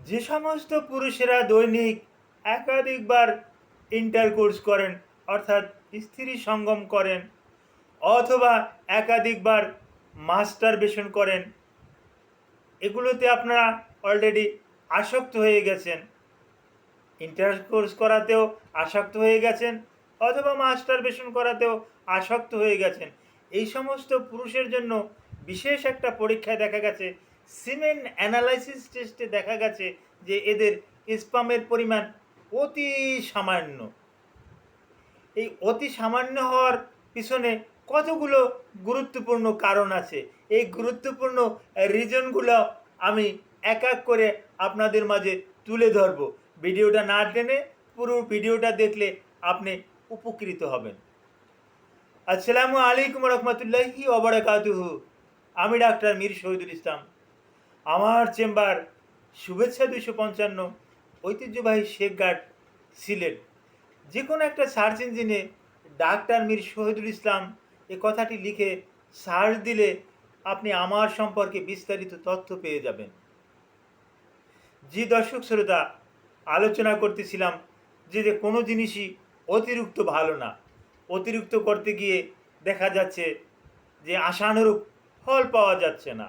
যে সমস্ত পুরুষেরা দৈনিক একাধিকবার ইন্টারকোর্স করেন, অর্থাৎ স্ত্রী সঙ্গম করেন, অথবা একাধিকবার মাস্টারবেশন করেন, এগুলোতে আপনারা অলরেডি আসক্ত হয়ে গেছেন। ইন্টারকোর্স করাতেও আসক্ত হয়ে গেছেন, অথবা মাস্টারবেশন করাতেও আসক্ত হয়ে গেছেন। এই সমস্ত পুরুষের জন্য বিশেষ একটা পরীক্ষায় দেখা গেছে, সিমেন অ্যানালাইসিস টেস্টে দেখা গেছে যে এদের স্পামের পরিমাণ অতি সামান্য। এই অতি সামান্য হওয়ার পিছনে কতগুলো গুরুত্বপূর্ণ কারণ আছে। এই গুরুত্বপূর্ণ রিজনগুলো আমি এক এক করে আপনাদের মাঝে তুলে ধরব। ভিডিওটা না টেনে পুরো ভিডিওটা দেখলে আপনি উপকৃত হবেন। আসসালামু আলাইকুম রহমতুল্লাহি ওয়া বারাকাতুহু। আমি ডাক্তার মীর শহীদুল ইসলাম। আমার চেম্বার শুভেচ্ছা 255, ঐতিহ্যবাহী শেখঘাট, সিলেট। যে কোনো একটা সার্চ ইঞ্জিনে ডাক্তার মীর শহীদুল ইসলাম এ কথাটি লিখে সার্চ দিলে আপনি আমার সম্পর্কে বিস্তারিত তথ্য পেয়ে যাবেন। জি দর্শক শ্রোতা, আলোচনা করতেছিলাম যে কোনো জিনিসই অতিরিক্ত ভালো না। অতিরিক্ত করতে গিয়ে দেখা যাচ্ছে যে আশানুরূপ ফল পাওয়া যাচ্ছে না।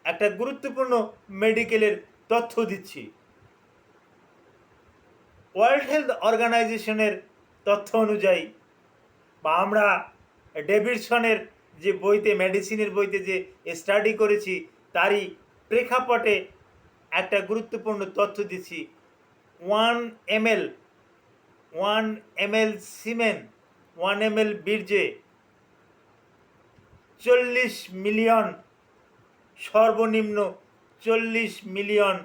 একটা গুরুত্বপূর্ণ মেডিকেলের তথ্য দিচ্ছি। ওয়ার্ল্ড হেলথ অর্গানাইজেশনের তথ্য অনুযায়ী, বা আমরা ডেভিডসনের যে বইতে, মেডিসিনের বইতে যে স্টাডি করেছি তারই প্রেক্ষাপটে একটা গুরুত্বপূর্ণ তথ্য দিচ্ছি। 1 ml সিমেন, 1 ml বীর্যে 40 মিলিয়ন, সর্বনিম্ন 40 মিলিয়ন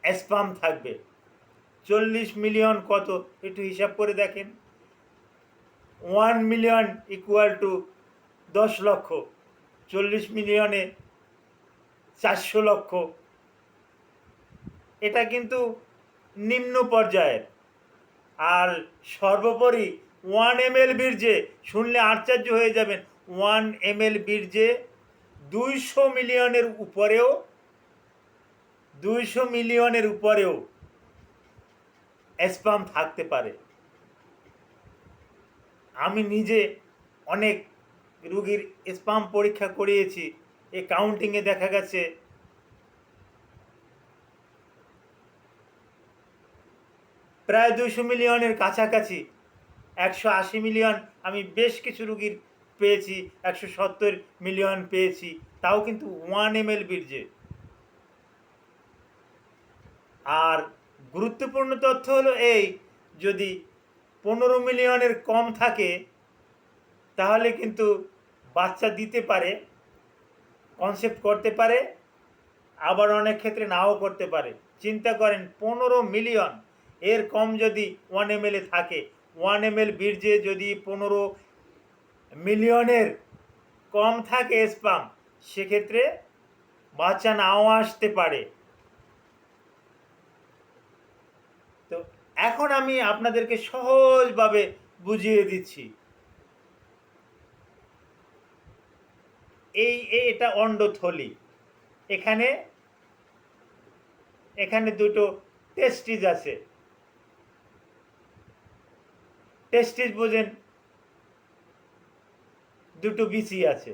স্পাম থাকবে। 40 মিলিয়ন কত একটু হিসাব করে দেখেন। 1 মিলিয়ন ইকুয়াল টু 10 লক্ষ, 40 মিলিয়নে 400 লক্ষ। এটা কিন্তু নিম্ন পর্যায়ের। আর সর্বোপরি 1 ml বীর্যে, শুনলে আশ্চর্য হয়ে যাবেন, 1 ml বীর্যে 200 মিলিয়নের উপরেও 200 মিলিয়নের উপরেও স্পাম থাকতে পারে। আমি নিজে অনেক রুগীর স্পাম পরীক্ষা করিয়েছি। এই কাউন্টিংয়ে দেখা গেছে প্রায় 200 মিলিয়নের কাছাকাছি, 180 মিলিয়ন আমি বেশ কিছু রুগীর পেয়েছি, 170 মিলিয়ন পেয়েছি, তাও কিন্তু 1 ml বীর্যে। আর গুরুত্বপূর্ণ তথ্য হলো এই, যদি 15 মিলিয়নের কম থাকে তাহলে কিন্তু বাচ্চা দিতে পারে, কনসেপ্ট করতে পারে, আবার অনেক ক্ষেত্রে নাও করতে পারে। চিন্তা করেন, 15 মিলিয়ন এর কম যদি 1 ml থাকে, 1 ml বীর্যে যদি 15 মিলিয়নের কম থাকে স্পাম, সেক্ষেত্রে বাচ্চা নাও আসতে পারে। তো এখন আমি আপনাদেরকে সহজভাবে বুঝিয়ে দিচ্ছি। এটা অন্ডথলি। এখানে এখানে দুটো টেস্টিস আছে। টেস্টিস বোঝেন, দুটো বিচি আছে।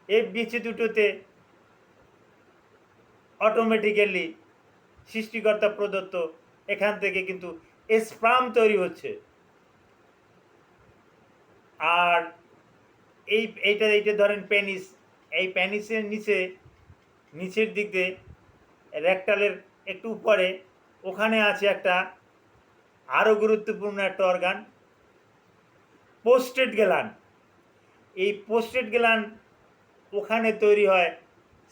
এই বিচি দুটোতে অটোমেটিক্যালি সৃষ্টিকর্তা প্রদত্ত এখান থেকে কিন্তু স্পার্ম তৈরি হচ্ছে। আর এইটা ধরেন পেনিস। এই পেনিসের নিচের দিকে রেকটালের একটু উপরে ওখানে আছে একটা আরও গুরুত্বপূর্ণ একটা অর্গান, পোস্টেট গ্ল্যান্ড। এই পোস্টেট গ্ল্যান্ড, ওখানে তৈরি হয়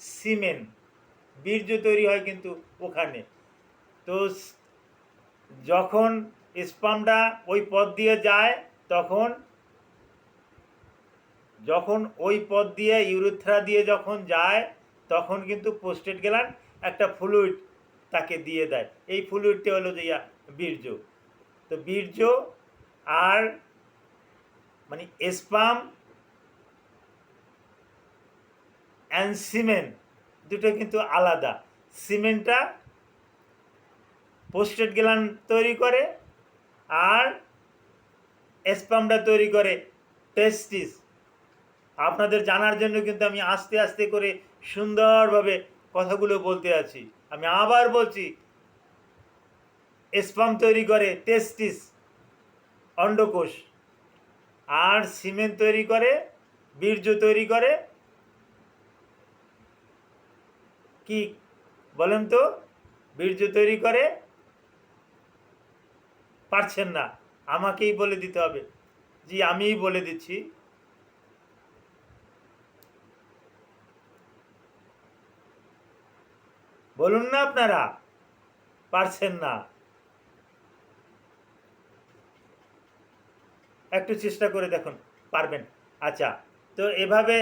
সিমেন, বীর্য তৈরি হয় কিন্তু ওখানে। তো যখন স্পামটা ওই পথ দিয়ে যায়, যখন ওই পথ দিয়ে ইউরেথ্রা দিয়ে যখন যায়, তখন কিন্তু পোস্টেট গ্ল্যান্ড একটা ফ্লুইড তাকে দিয়ে দেয়। এই ফ্লুইডটা হলো যে বীর্য। তো বীর্য আর মানে স্পাম অ্যান্ড সিমেন, দুটো কিন্তু আলাদা। সিমেন্টটা পোস্টেড গ্ল্যান্ড তৈরি করে, আর স্পামটা তৈরি করে টেস্টিস। আপনাদের জানার জন্য কিন্তু আমি আস্তে আস্তে করে সুন্দরভাবে কথাগুলো বলতে আছি। আমি আবার বলছি, স্পাম তৈরি করে টেস্টিস, অন্ডকোষ, আর সিমেন্ট তৈরি করে, বীর্য তৈরি করে কি বলেন তো? বীর্য তৈরি করে, পারছেন না, আমাকেই বলে দিতে হবে। জি, আমিই বলে দিচ্ছি। বলুন না, আপনারা পারছেন না, একটু চেষ্টা করে দেখুন, পারবেন। আচ্ছা, তো এভাবে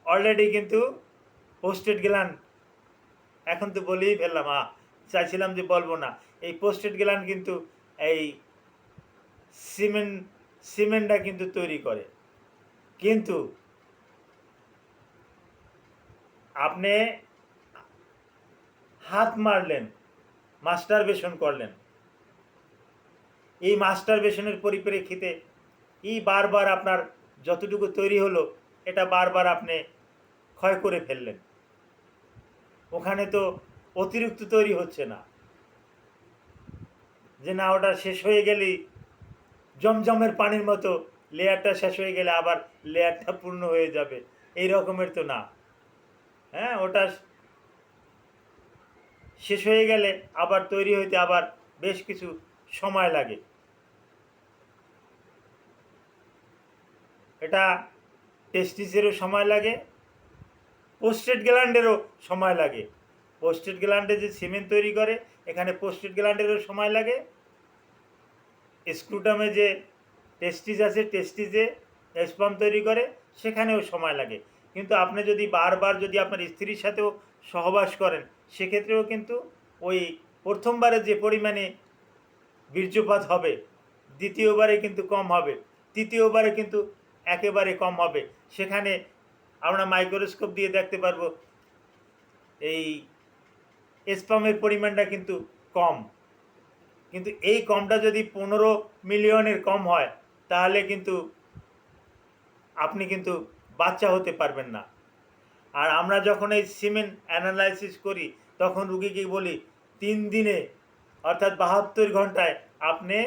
অলরেডি কিন্তু পোস্টেড গ্ল্যান্ড, এখন তো বলেই ফেললাম, চাইছিলাম যে বলবো না, এই পোস্টেড গ্ল্যান্ড কিন্তু এই সিমেন্টটা কিন্তু তৈরি করে। কিন্তু আপনি হাত মারলেন, মাস্টারবেশন করলেন, এই মাস্টারবেশনের পরিপ্রেক্ষিতে বারবার আপনার যতটুকু তৈরি হলো এটা বারবার আপনি ক্ষয় করে ফেললেন। ওখানে তো অতিরিক্ত তৈরি হচ্ছে না, যে না ওটা শেষ হয়ে গেলেই জমজমের পানির মতো লেয়ারটা শেষ হয়ে গেলে আবার লেয়ারটা পূর্ণ হয়ে যাবে, এই রকমের তো না। হ্যাঁ, ওটা শেষ হয়ে গেলে আবার তৈরি হইতে আবার বেশ কিছু সময় লাগে। এটা টেস্টিসেরও সময় লাগে, পোস্টেড গ্ল্যান্ডেরও সময় লাগে। পোস্টেড গ্ল্যান্ডে যে সিমেন্ট তৈরি করে, এখানে পোস্টেড গ্ল্যান্ডেরও সময় লাগে। স্ক্রুটামে যে টেস্টিস আছে, টেস্টিসে স্পাম তৈরি করে, সেখানেও সময় লাগে। কিন্তু আপনি যদি বারবার যদি আপনার স্ত্রীর সাথেও সহবাস করেন, সেক্ষেত্রেও কিন্তু ওই প্রথমবারে যে পরিমাণে বীর্যপাত হবে, দ্বিতীয়বারে কিন্তু কম হবে, তৃতীয়বারে কিন্তু একেবারে কম হবে। সেখানে আমরা মাইক্রোস্কোপ দিয়ে দেখতে পারবো এই স্পামের পরিমাণটা কিন্তু কম। কিন্তু এই কমটা যদি 15 মিলিয়নের কম হয়, তাহলে কিন্তু আপনি কিন্তু বাচ্চা হতে পারবেন না। আর আমরা যখন এই সিমেন্ট অ্যানালাইসিস করি, তখন রুগীকে বলি 3 দিনে অর্থাৎ 72 ঘন্টায় আপনি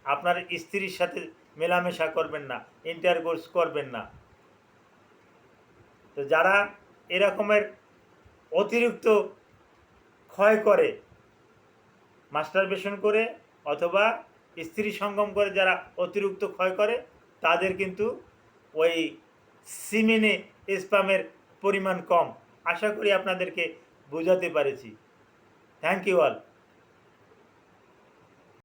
আপনার স্ত্রীর সাথে মেলামেশা করবেন না, ইন্টারকোর্স করবেন না। তো যারা এরকমের অতিরিক্ত ক্ষয় করে, মাস্টারবেশন করে অথবা স্ত্রী সঙ্গম করে যারা অতিরিক্ত ক্ষয় করে, তাদের কিন্তু ওই সিমেনে স্পামের পরিমাণ কম। আশা করি আপনাদেরকে বোঝাতে পেরেছি। Thank you all.